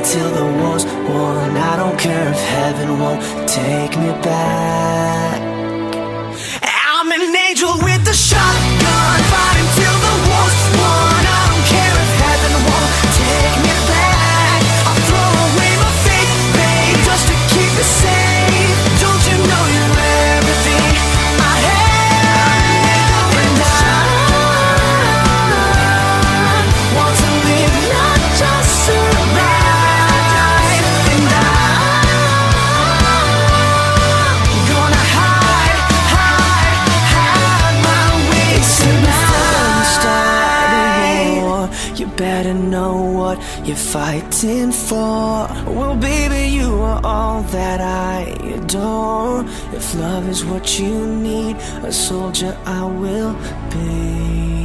until the war's won. I don't care if heaven won't take me back. I'm an angel with a shotgun, fighting till the war's won. I don't care if heaven won't take me back. I'll throw away my faith, babe, just to keep it safe. Don't you know you're everything I have? And I want to live, not just survive. And I'm gonna hide my way tonight. You better know what you're fighting for. Well, baby, you are all that I adore. If love is what you need, a soldier I will be.